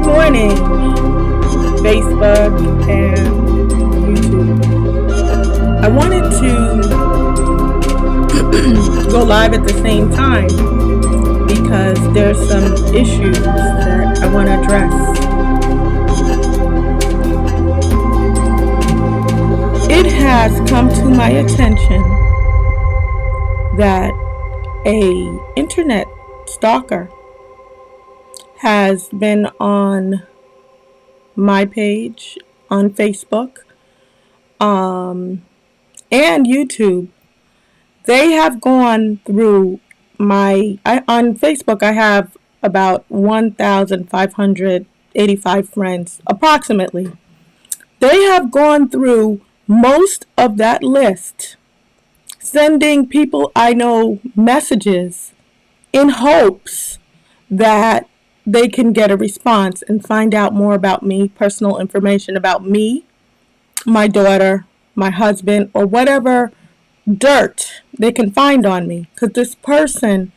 morning, Facebook and YouTube. I wanted to go live at the same time because there's some issues that I want to address. It has come to my attention that an internet stalker has been on my page on Facebook and YouTube. They have gone through on Facebook I have about 1,585 friends approximately. They have gone through most of that list, sending people I know messages in hopes that they can get a response and find out more about me, personal information about me, my daughter, my husband, or whatever dirt they can find on me. Because this person,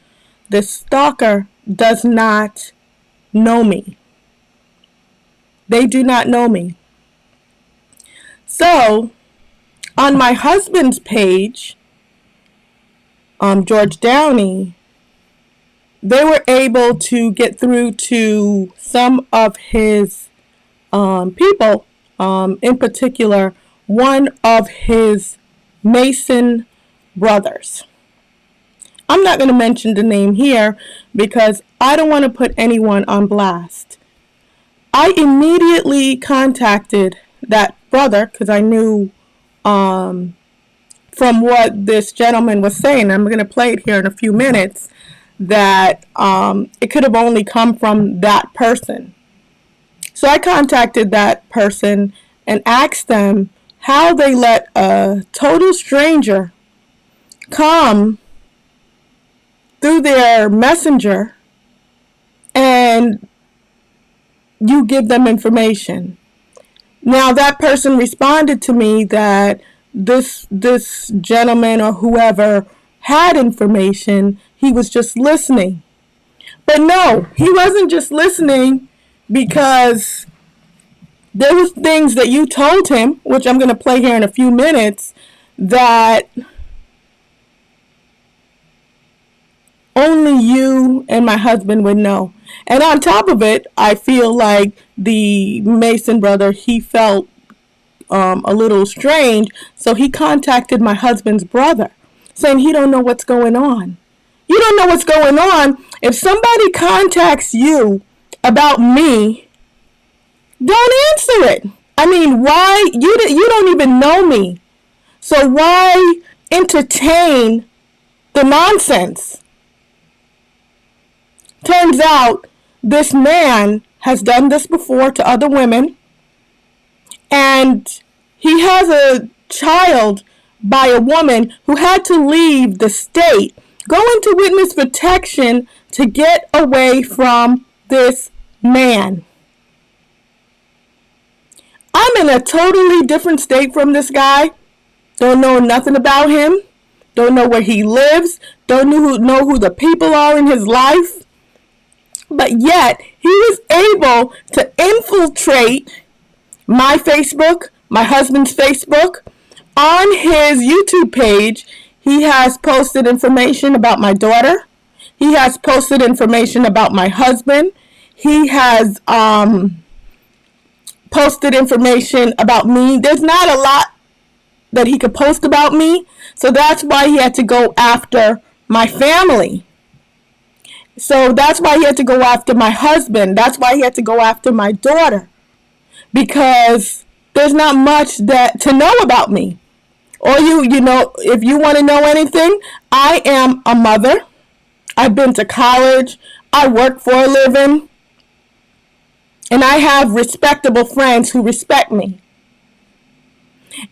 this stalker, does not know me. They do not know me. So, on my husband's page, George Downey, they were able to get through to some of his people, in particular, one of his Mason brothers. I'm not going to mention the name here because I don't want to put anyone on blast. I immediately contacted that brother because I knew from what this gentleman was saying, I'm going to play it here in a few minutes, that it could have only come from that person. So I contacted that person and asked them how they let a total stranger come through their messenger and you give them information. Now that person responded to me that this gentleman or whoever had information, he was just listening. But no, he wasn't just listening, because there was things that you told him, which I'm going to play here in a few minutes, that only you and my husband would know. And on top of it, I feel like the Mason brother, he felt a little strange, so he contacted my husband's brother, saying he don't know what's going on. You don't know what's going on. If somebody contacts you about me, don't answer it. I mean, why? You don't even know me. So why entertain the nonsense? Turns out this man has done this before to other women, and he has a child by a woman who had to leave the state, go into witness protection to get away from this man. I'm in a totally different state from this guy. Don't know nothing about him. Don't know where he lives. Don't know who the people are in his life. But yet, he was able to infiltrate my Facebook, my husband's Facebook. On his YouTube page, he has posted information about my daughter. He has posted information about my husband. He has posted information about me. There's not a lot that he could post about me, so that's why he had to go after my family. So that's why he had to go after my husband. That's why he had to go after my daughter, because there's not much that to know about me. Or you know, if you want to know anything, I am a mother. I've been to college. I work for a living. And I have respectable friends who respect me.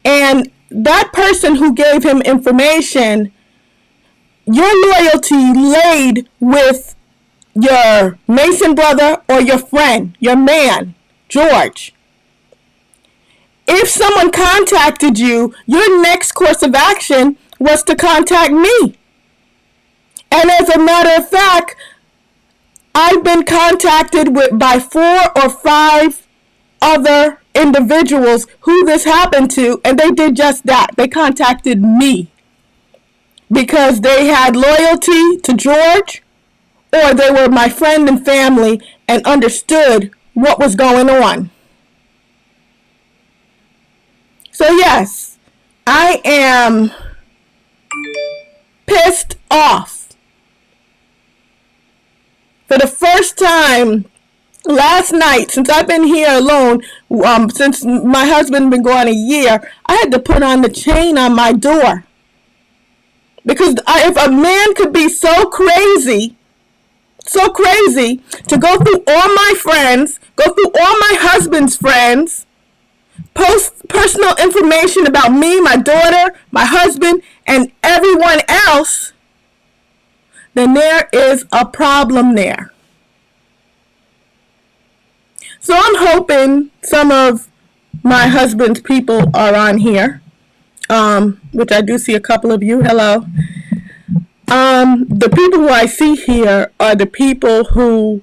And that person who gave him information, your loyalty laid with your Mason brother or your friend, your man, George. If someone contacted you, your next course of action was to contact me. And as a matter of fact, I've been contacted by 4 or 5 other individuals who this happened to, and they did just that. They contacted me because they had loyalty to George, or they were my friend and family and understood what was going on. So yes, I am pissed off. For the first time last night, since I've been here alone, since my husband been gone a year, I had to put on the chain on my door. Because if a man could be so crazy to go through all my friends, go through all my husband's friends, post personal information about me, my daughter, my husband, and everyone else, then there is a problem there. So I'm hoping some of my husband's people are on here, which I do see a couple of you. Hello. The people who I see here are the people who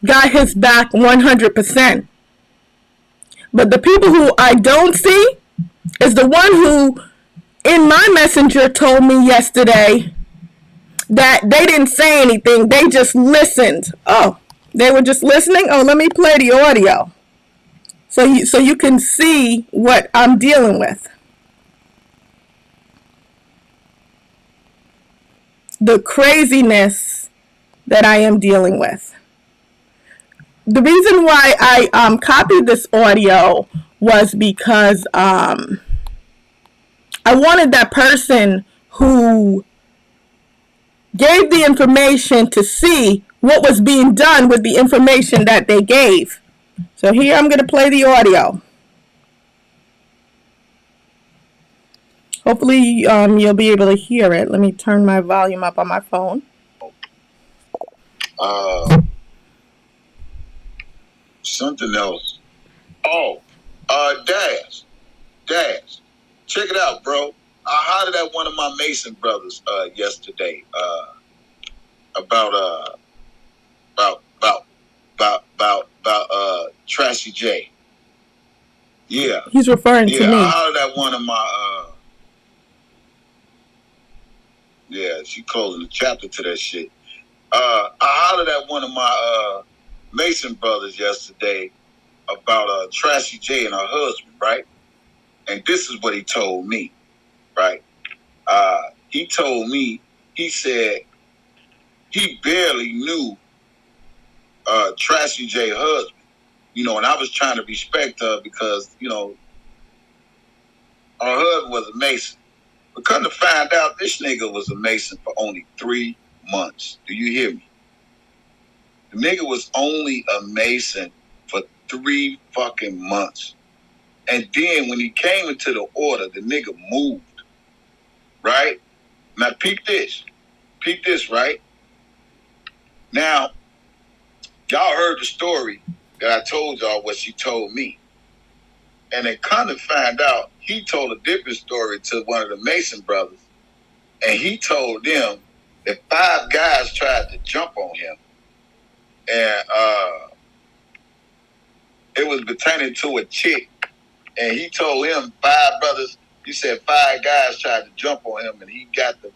got his back 100%. But the people who I don't see is the one who, in my messenger, told me yesterday that they didn't say anything. They just listened. Oh, they were just listening? Oh, let me play the audio so you can see what I'm dealing with. The craziness that I am dealing with. The reason why I copied this audio was because I wanted that person who gave the information to see what was being done with the information that they gave. So here I'm going to play the audio. Hopefully you'll be able to hear it. Let me turn my volume up on my phone. Something else. Oh, Daz, check it out, bro. I hollered at one of my Mason brothers yesterday about Trashy J. Yeah, he's referring to me. I hollered at one of my she closing the chapter to that shit. I hollered at one of my Mason brothers yesterday about Trashy J and her husband, right? And this is what he told me, right? He told me, he said he barely knew Trashy J husband, and I was trying to respect her because, her husband was a Mason. But come to find out, this nigga was a Mason for only 3 months. Do you hear me? The nigga was only a Mason for 3 fucking months. And then when he came into the order, the nigga moved. Right? Now peep this. Peep this, right? Now, y'all heard the story that I told y'all what she told me. And then kind of find out, he told a different story to one of the Mason brothers. And he told them that 5 guys tried to jump on him. And it was pertaining to a chick. And he told him 5 brothers, he said 5 guys tried to jump on him. And he got the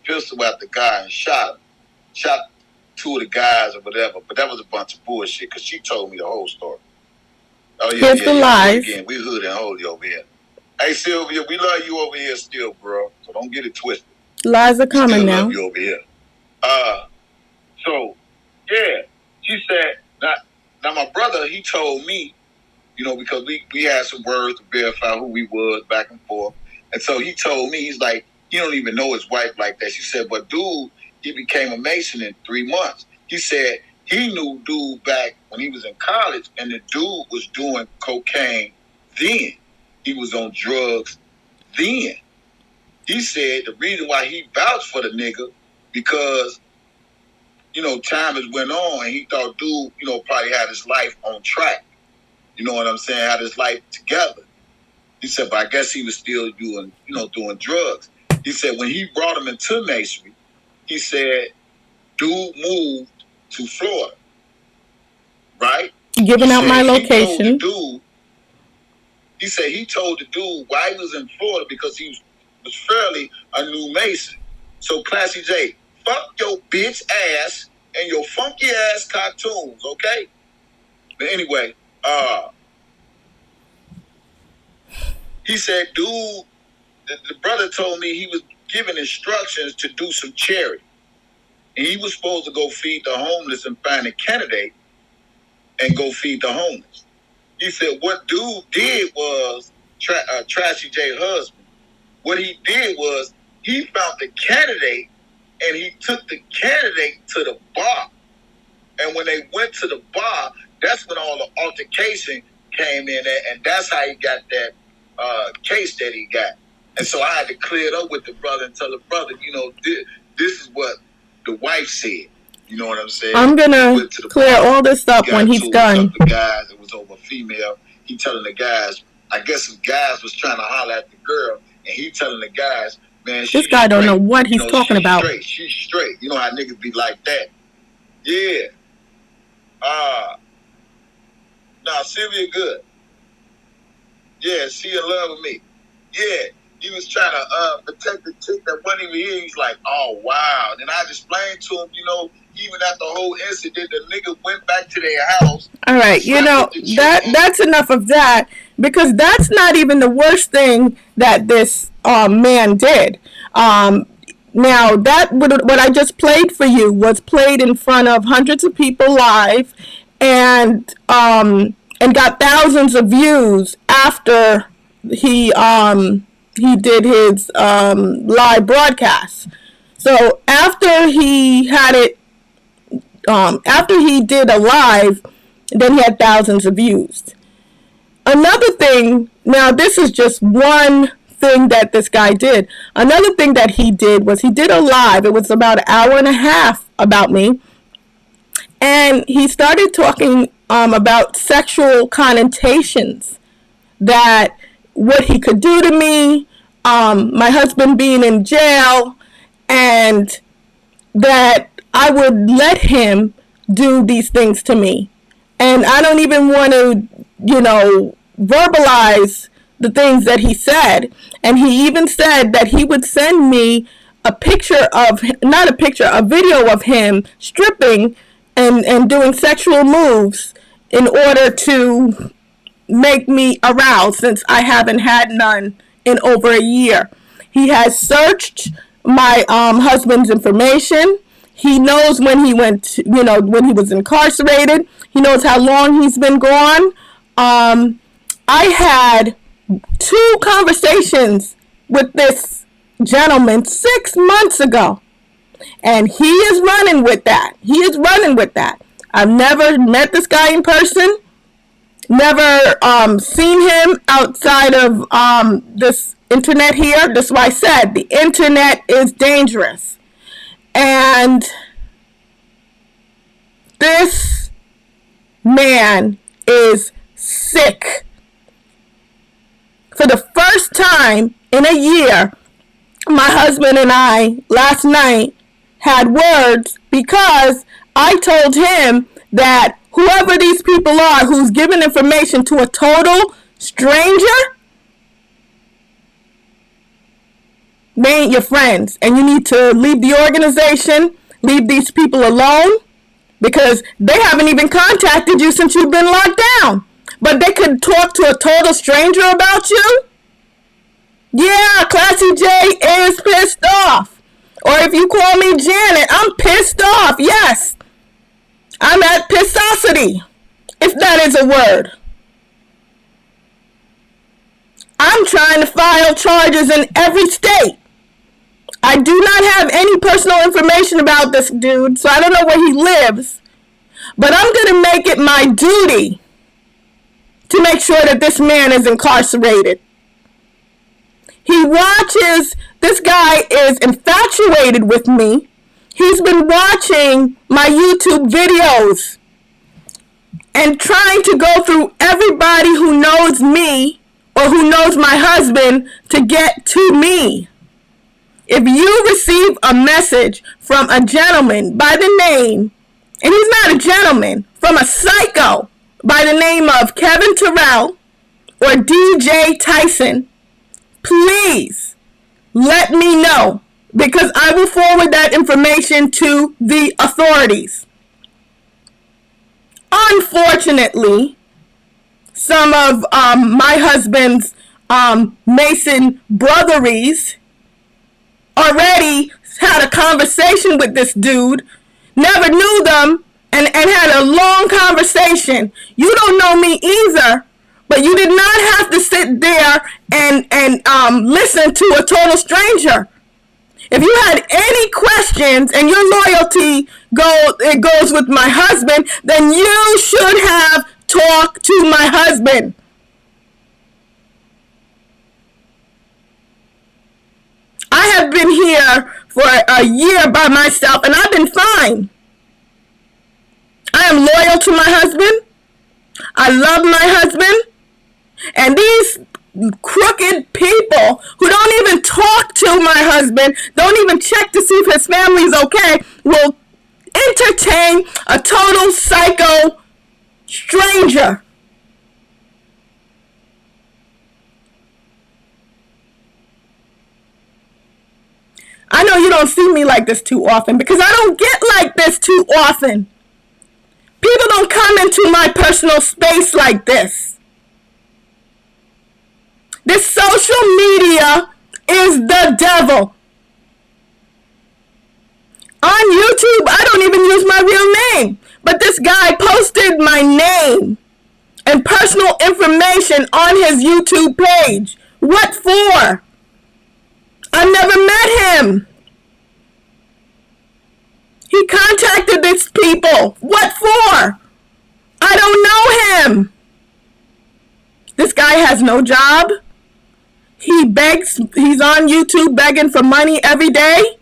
pistol out the guy and shot him. Shot 2 of the guys or whatever. But that was a bunch of bullshit because she told me the whole story. Oh, yeah, the lies. Again, we hood and holy over here. Hey, Sylvia, we love you over here still, bro. So don't get it twisted. Lies are coming still now. Love you over here. So, yeah, she said, now my brother, he told me, because we had some words to verify who we was back and forth. And so he told me, he's like, he don't even know his wife like that. She said, but dude, he became a Mason in 3 months. He said he knew dude back when he was in college, and the dude was doing cocaine then. He was on drugs then. He said the reason why he vouched for the nigga because, time has went on, and he thought dude, probably had his life on track. You know what I'm saying? Had his life together. He said, but I guess he was still doing drugs. He said when he brought him into Masonry, he said dude moved to Florida, right? Giving out my location. He said he told the dude why he was in Florida because he was fairly a new Mason. So Classy J, fuck your bitch ass and your funky ass cartoons, okay? But anyway, he said, dude, the brother told me he was given instructions to do some charity. And he was supposed to go feed the homeless and find a candidate and go feed the homeless. He said what dude did was, Trashy J husband, what he did was he found the candidate and he took the candidate to the bar. And when they went to the bar, that's when all the altercation came in there, and that's how he got that case that he got. And so I had to clear it up with the brother and tell the brother, you know, this is what the wife said. You know what I'm saying? I'm gonna clear all this up when he's done. The guys, it was over female. He telling the guys, I guess some guys was trying to holler at the girl, and he telling the guys, man, this guy don't know what he's talking about. She's straight. You know how niggas be like that. Yeah. Nah, Sylvia good. Yeah, she in love with me. Yeah. He was trying to protect the chick that wasn't even here. He's like, oh, wow. Then I explained to him, you know, even after the whole incident, the nigga went back to their house. All right, you know, that's enough of that, because that's not even the worst thing that this man did. Now, that what I just played for you was played in front of hundreds of people live, and got thousands of views after he did his live broadcast. So after he had it, after he did a live, then he had thousands of views. Another thing, now this is just one thing that this guy did. Another thing that he did was he did a live. It was about an hour and a half about me. And he started talking about sexual connotations, that what he could do to me, my husband being in jail, and that I would let him do these things to me. And I don't even want to, you know, verbalize the things that he said. And he even said that he would send me a picture of, not a picture, a video of him stripping and doing sexual moves in order to make me aroused, since I haven't had none in over a year. He has searched my husband's information. He knows when he went, you know, when he was incarcerated. He knows how long he's been gone. I had 2 conversations with this gentleman 6 months ago, and he is running with that. He is running with that. I've never met this guy in person. Never seen him outside of this internet here. That's why I said the internet is dangerous. And this man is sick. For the first time in a year, my husband and I last night had words, because I told him that whoever these people are who's giving information to a total stranger, they ain't your friends, and you need to leave the organization, leave these people alone, because they haven't even contacted you since you've been locked down. But they could talk to a total stranger about you? Yeah, Classy J is pissed off. Or if you call me Janet, I'm pissed off. Yes, I'm at pissosity, if that is a word. I'm trying to file charges in every state. I do not have any personal information about this dude, so I don't know where he lives. But I'm going to make it my duty to make sure that this man is incarcerated. He watches, this guy is infatuated with me. He's been watching my YouTube videos and trying to go through everybody who knows me or who knows my husband to get to me. If you receive a message from a gentleman by the name and he's not a gentleman, from a psycho by the name of Kevin Terrell or DJ Tyson, please let me know, because I will forward that information to the authorities. Unfortunately, some of my husband's Mason brotheries already had a conversation with this dude, never knew them, and had a long conversation. You don't know me either, but you did not have to sit there and listen to a total stranger. If you had any questions and your loyalty goes with my husband, then you should have talked to my husband. I have been here for a year by myself, and I've been fine. I am loyal to my husband. I love my husband. And these crooked people who don't even talk to my husband, don't even check to see if his family is okay, will entertain a total psycho stranger. I know you don't see me like this too often, because I don't get like this too often. People don't come into my personal space like this. This social media is the devil. On YouTube, I don't even use my real name, but this guy posted my name and personal information on his YouTube page. What for? I never met him. He contacted these people. What for? I don't know him. This guy has no job. He begs, he's on YouTube begging for money every day.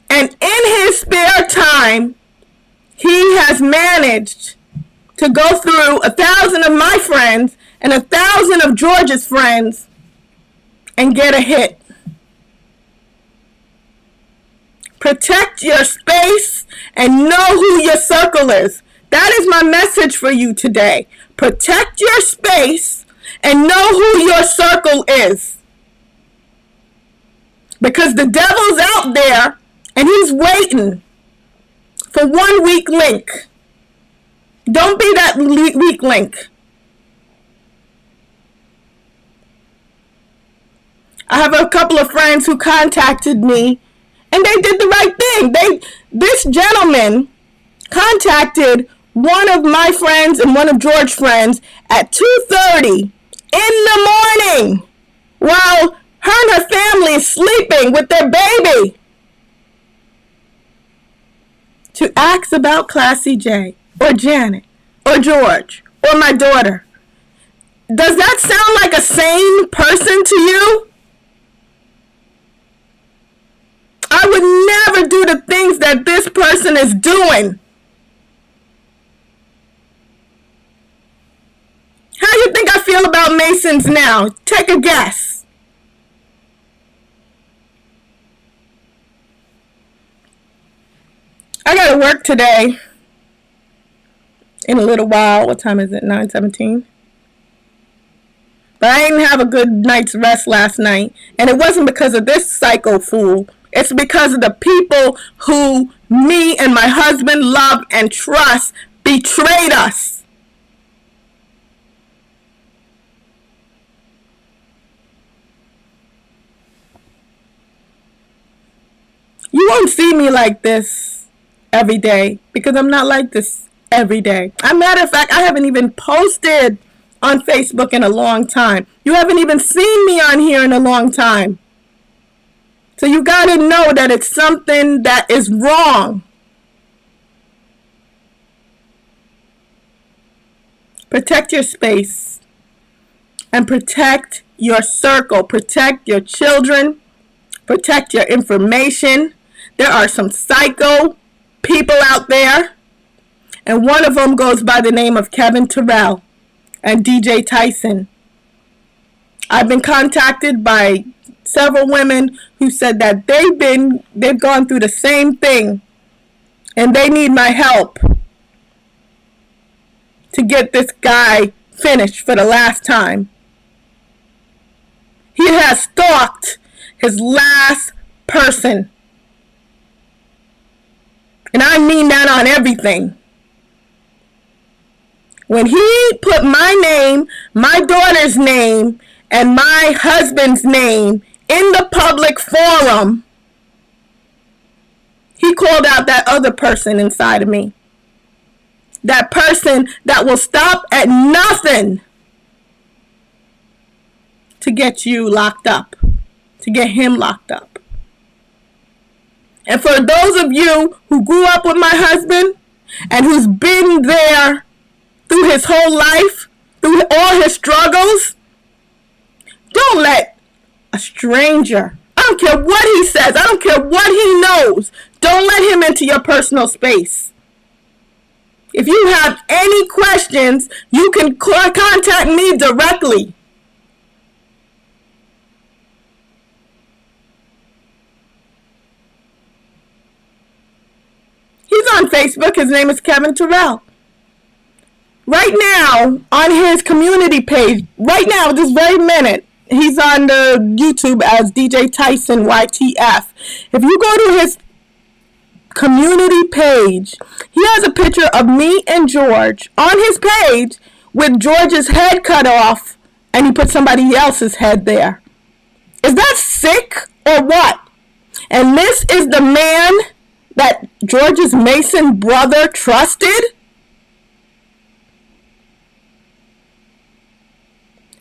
And in his spare time, he has managed to go through 1,000 of my friends and 1,000 of George's friends and get a hit. Protect your space and know who your circle is. That is my message for you today. Protect your space and know who your circle is. Because the devil's out there and he's waiting for one weak link. Don't be that weak link. I have a couple of friends who contacted me, and they did the right thing. This gentleman contacted one of my friends and one of George's friends at 2:30 in the morning while her and her family is sleeping with their baby, to ask about Classy J or Janet or George or my daughter. Does that sound like a sane person to you? I would never do the things that this person is doing. How do you think I feel about Masons now? Take a guess. I gotta work today in a little while. What time is it? 9:17. But I didn't have a good night's rest last night. And it wasn't because of this psycho fool. It's because of the people who me and my husband love and trust betrayed us. You won't see me like this every day, because I'm not like this every day. As a matter of fact, I haven't even posted on Facebook in a long time. You haven't even seen me on here in a long time. So you got to know that it's something that is wrong. Protect your space and protect your circle. Protect your children. Protect your information. There are some psycho people out there, and one of them goes by the name of Kevin Terrell and DJ Tyson. I've been contacted by several women who said that they've gone through the same thing and they need my help. to get this guy finished for the last time. He has stalked his last person. And I mean that on everything. When he put my name, my daughter's name, and my husband's name in the public forum, he called out that other person inside of me. That person that will stop at nothing to get you locked up, to get him locked up. And for those of you who grew up with my husband and who's been there through his whole life, through all his struggles, don't let a stranger, I don't care what he says, I don't care what he knows, don't let him into your personal space. If you have any questions, you can contact me directly. He's on Facebook. His name is Kevin Terrell. Right now, on his community page, right now, this very minute, he's on the YouTube as DJ Tyson YTF. If you go to his community page, he has a picture of me and George on his page with George's head cut off, and he put somebody else's head there. Is that sick or what? And this is the man that George's Mason brother trusted?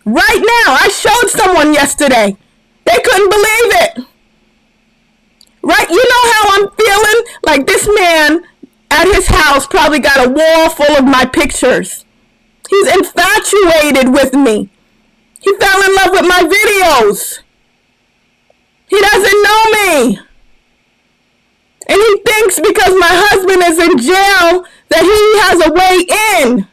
Right now, I showed someone yesterday. They couldn't believe it. Right? You know how I'm feeling? Like this man at his house probably got a wall full of my pictures. He's infatuated with me. He fell in love with my videos. He doesn't know me. And he thinks because my husband is in jail that he has a way in.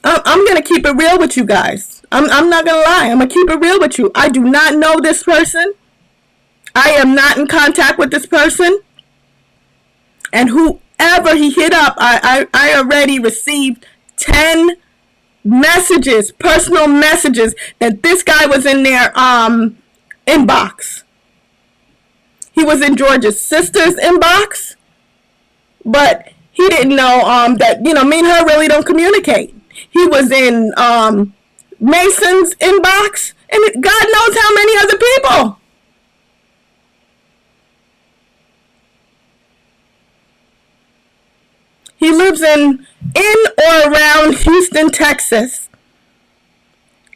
I'm going to keep it real with you guys. I'm not going to lie. I'm going to keep it real with you. I do not know this person. I am not in contact with this person. And whoever he hit up, I already received 10 messages, personal messages, that this guy was in their inbox. He was in George's sister's inbox. But he didn't know that, me and her really don't communicate. He was in Mason's inbox, and God knows how many other people. He lives in or around Houston, Texas.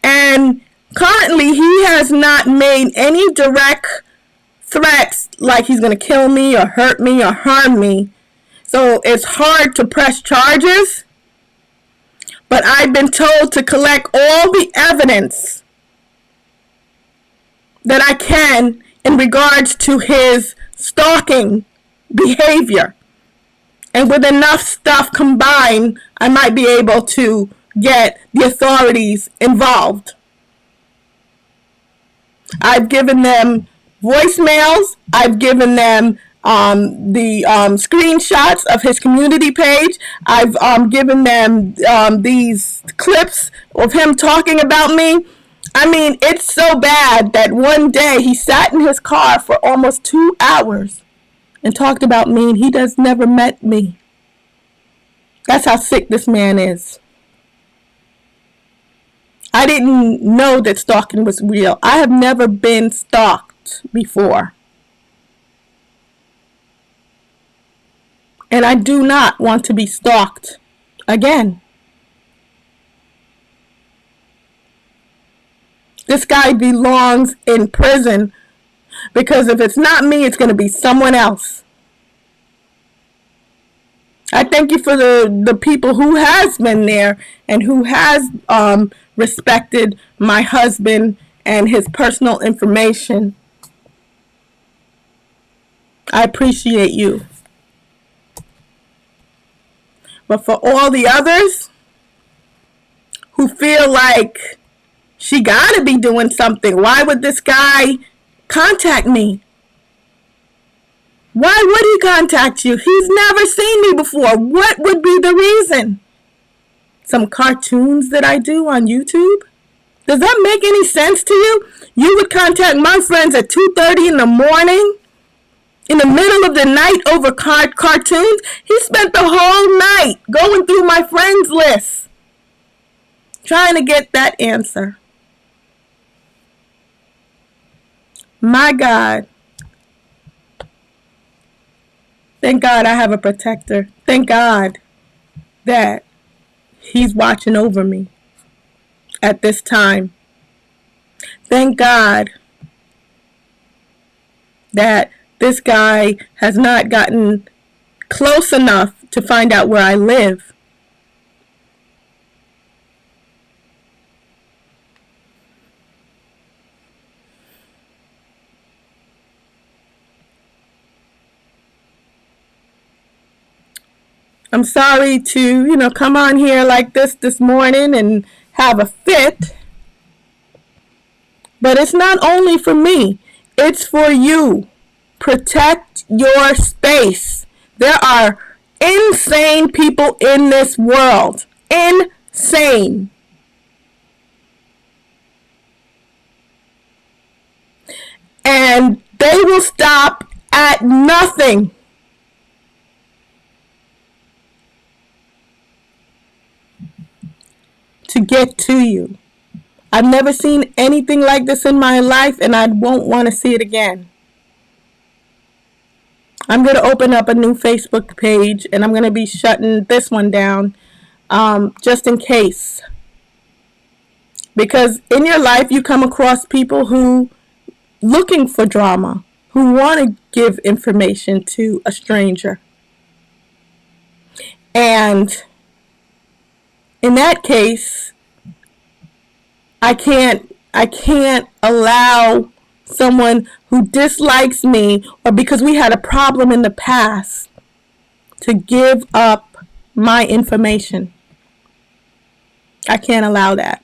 And currently, he has not made any direct threats like he's going to kill me or hurt me or harm me. So it's hard to press charges. But I've been told to collect all the evidence that I can in regards to his stalking behavior. And with enough stuff combined, I might be able to get the authorities involved. I've given them voicemails. I've given them the screenshots of his community page. I've given them these clips of him talking about me. I mean, it's so bad that one day he sat in his car for almost 2 hours and talked about me, and he never met me. That's how sick this man is. I didn't know that stalking was real. I have never been stalked before. And I do not want to be stalked again. This guy belongs in prison because if it's not me, it's going to be someone else. I thank you for the people who has been there and who has respected my husband and his personal information. I appreciate you. But for all the others who feel like she gotta be doing something, why would this guy contact me? Why would he contact you? He's never seen me before. What would be the reason? Some cartoons that I do on YouTube? Does that make any sense to you? You would contact my friends at 2:30 in the morning, in the middle of the night over cartoons? He spent the whole night going through my friends list, trying to get that answer. My God. Thank God I have a protector. Thank God that he's watching over me at this time. Thank God that this guy has not gotten close enough to find out where I live. I'm sorry to, come on here like this morning and have a fit. But it's not only for me. It's for you. Protect your space. There are insane people in this world. Insane. And they will stop at nothing to get to you. I've never seen anything like this in my life, and I won't want to see it again. I'm going to open up a new Facebook page, and I'm going to be shutting this one down just in case. Because in your life, you come across people who looking for drama, who want to give information to a stranger. And in that case, I can't allow someone who dislikes me, or because we had a problem in the past, to give up my information. I can't allow that.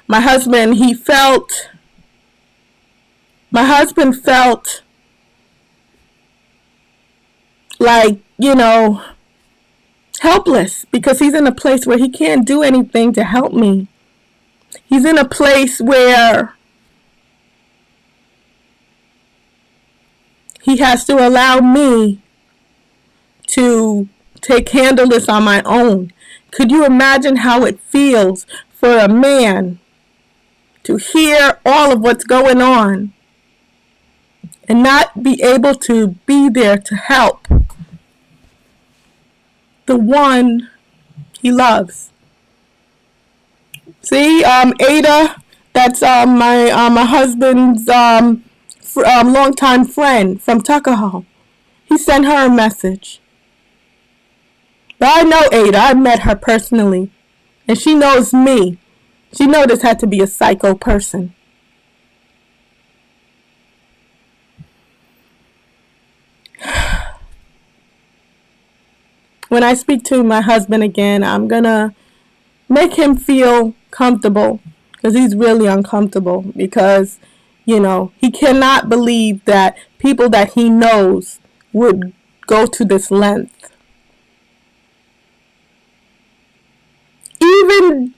My husband felt like, helpless, because he's in a place where he can't do anything to help me. He's in a place where he has to allow me to handle this on my own. Could you imagine how it feels for a man to hear all of what's going on and not be able to be there to help the one he loves? See, Ada, that's my husband's longtime friend from Tuckahoe. He sent her a message. But I know Ada. I met her personally, and she knows me. She knows this had to be a psycho person. When I speak to my husband again, I'm going to make him feel comfortable, because he's really uncomfortable, because, he cannot believe that people that he knows would go to this length. Even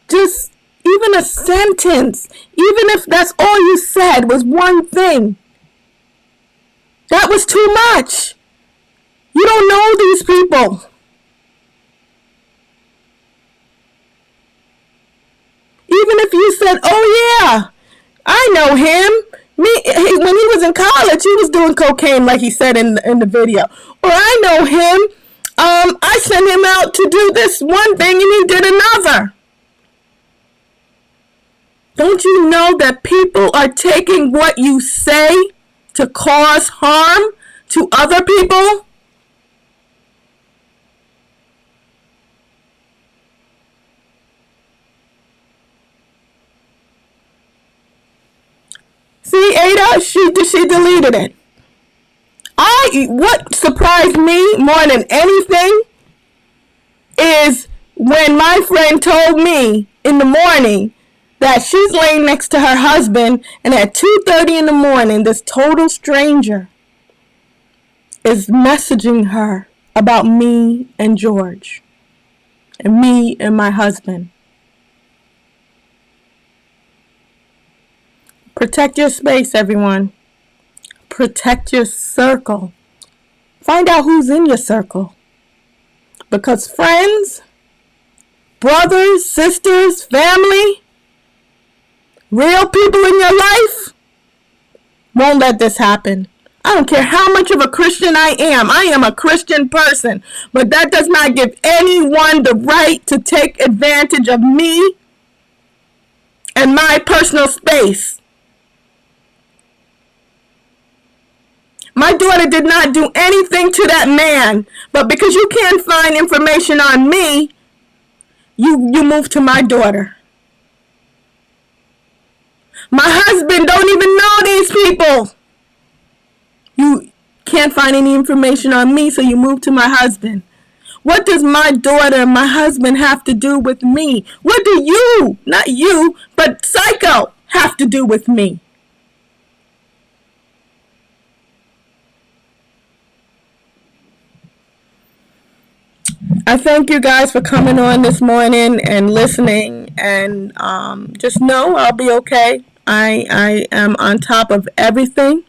a sentence, even if that's all you said was one thing, that was too much. You don't know these people. Even if you said, oh yeah, I know him. When he was in college, he was doing cocaine, like he said in the video. Or I know him. I sent him out to do this one thing and he did another. Don't you know that people are taking what you say to cause harm to other people? See, Ada, she deleted it. What surprised me more than anything is when my friend told me in the morning that she's laying next to her husband, and at 2:30 in the morning, this total stranger is messaging her about me and George, and me and my husband. Protect your space, everyone. Protect your circle. Find out who's in your circle. Because friends, brothers, sisters, family, real people in your life won't let this happen. I don't care how much of a Christian I am. I am a Christian person. But that does not give anyone the right to take advantage of me and my personal space. My daughter did not do anything to that man. But because you can't find information on me, you move to my daughter. My husband don't even know these people. You can't find any information on me, so you move to my husband. What does my daughter and my husband have to do with me? What do you, not you, but Psycho, have to do with me? I thank you guys for coming on this morning and listening, and just know I'll be okay. I am on top of everything.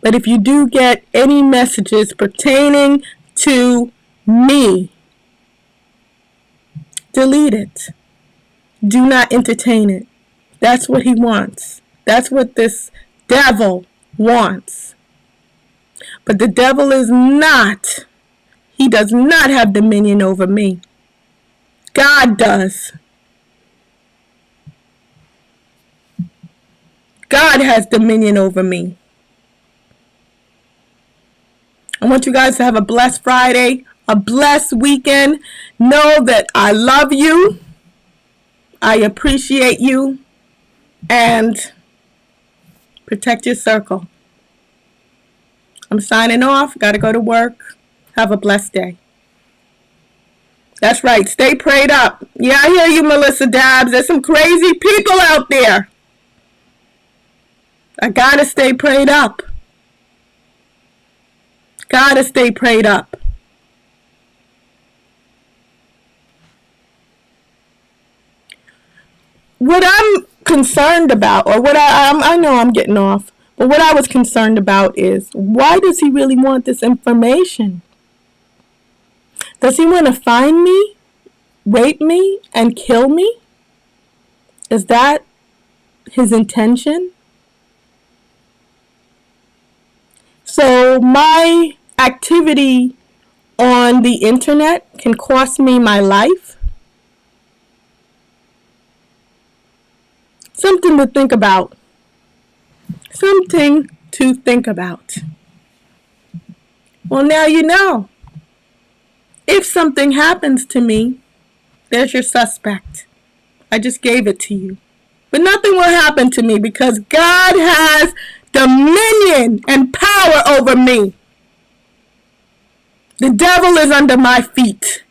But if you do get any messages pertaining to me, delete it. Do not entertain it. That's what he wants. That's what this devil wants. But the devil is not. He does not have dominion over me. God does. God has dominion over me. I want you guys to have a blessed Friday, a blessed weekend. Know that I love you. I appreciate you. And protect your circle. I'm signing off. Got to go to work. Have a blessed day. That's right. Stay prayed up. Yeah, I hear you, Melissa Dabbs. There's some crazy people out there. I got to stay prayed up. Gotta stay prayed up. What I'm concerned about, or what I know I'm getting off, but what I was concerned about is, why does he really want this information? Does he want to find me, rape me, and kill me? Is that his intention? So my activity on the internet can cost me my life. Something to think about. Something to think about. Well, now you know. If something happens to me, there's your suspect. I just gave it to you. But nothing will happen to me because God has dominion and power over me. The devil is under my feet.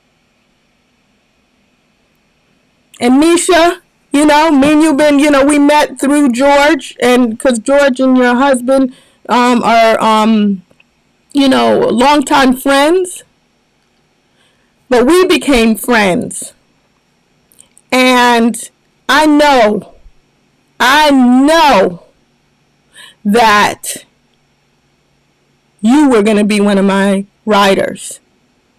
And Nisha, me and you've been, we met through George, and because George and your husband are, longtime friends. But we became friends. And I know that you were going to be one of my writers.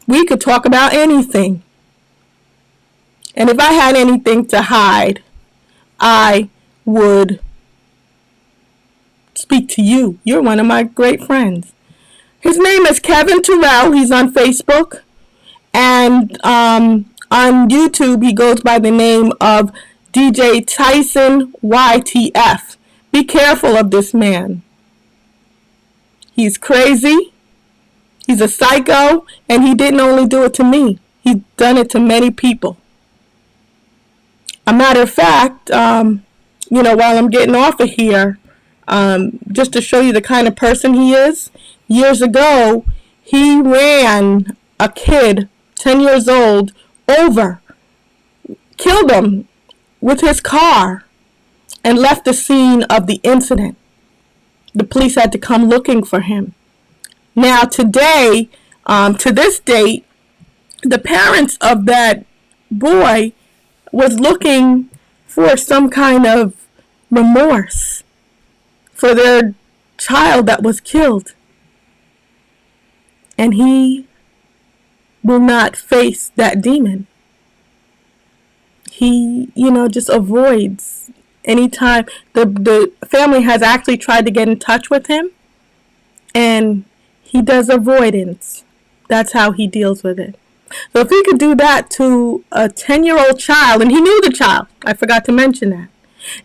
We could talk about anything. And if I had anything to hide, I would speak to you. You're one of my great friends. His name is Kevin Terrell. He's on Facebook. And on YouTube, he goes by the name of DJ Tyson YTF. Be careful of this man. He's crazy. He's a psycho. And he didn't only do it to me. He's done it to many people. A matter of fact, while I'm getting off of here, just to show you the kind of person he is, years ago, he ran a kid, 10 years old, over, killed him with his car. and left the scene of the incident. The police had to come looking for him. Now today, to this date, the parents of that boy was looking for some kind of remorse for their child that was killed. And he will not face that demon. He, just avoids anytime. The family has actually tried to get in touch with him, and he does avoidance. That's how he deals with it. So if he could do that to a 10-year-old child, and he knew the child, I forgot to mention that.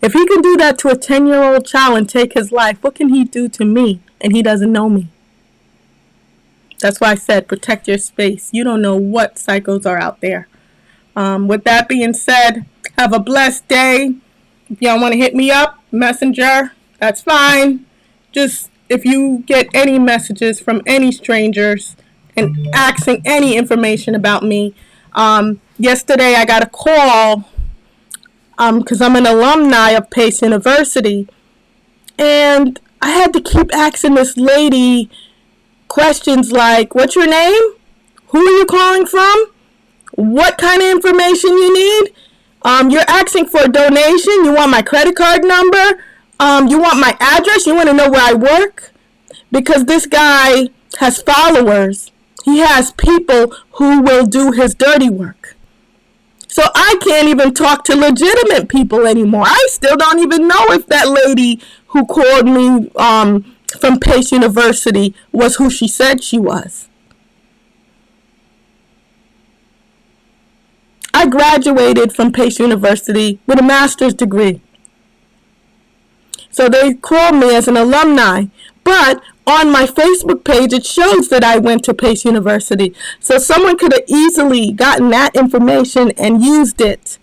If he can do that to a 10-year-old child and take his life, what can he do to me? And he doesn't know me. That's why I said protect your space. You don't know what psychos are out there. With that being said, have a blessed day. If y'all want to hit me up, Messenger, that's fine. Just if you get any messages from any strangers and asking any information about me. Yesterday I got a call because I'm an alumni of Pace University, and I had to keep asking this lady questions like, what's your name? Who are you calling from? What kind of information you need? You're asking for a donation. You want my credit card number? You want my address? You want to know where I work? Because this guy has followers. He has people who will do his dirty work. So I can't even talk to legitimate people anymore. I still don't even know if that lady who called me from Pace University was who she said she was. I graduated from Pace University with a master's degree. So they called me as an alumni. But on my Facebook page, it shows that I went to Pace University. So someone could have easily gotten that information and used it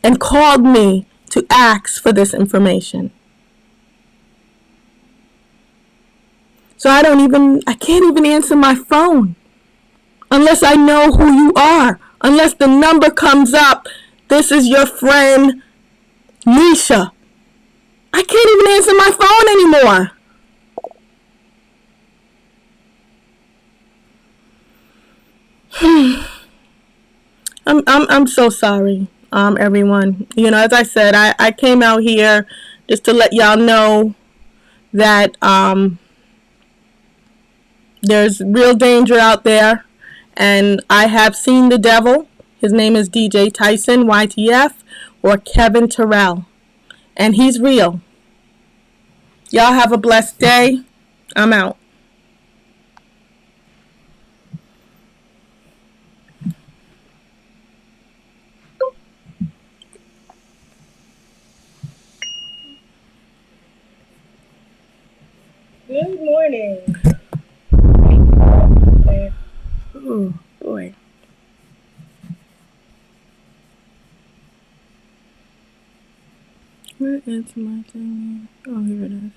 and called me to ask for this information. So I can't even answer my phone unless I know who you are. Unless the number comes up, this is your friend, Nisha. I can't even answer my phone anymore. I'm so sorry, everyone. As I said, I came out here just to let y'all know that there's real danger out there, and I have seen the devil. His name is DJ Tyson, YTF, or Kevin Terrell, and he's real. Y'all have a blessed day. I'm out. Good morning. Oh, boy. Where is my thing? Oh, here it is.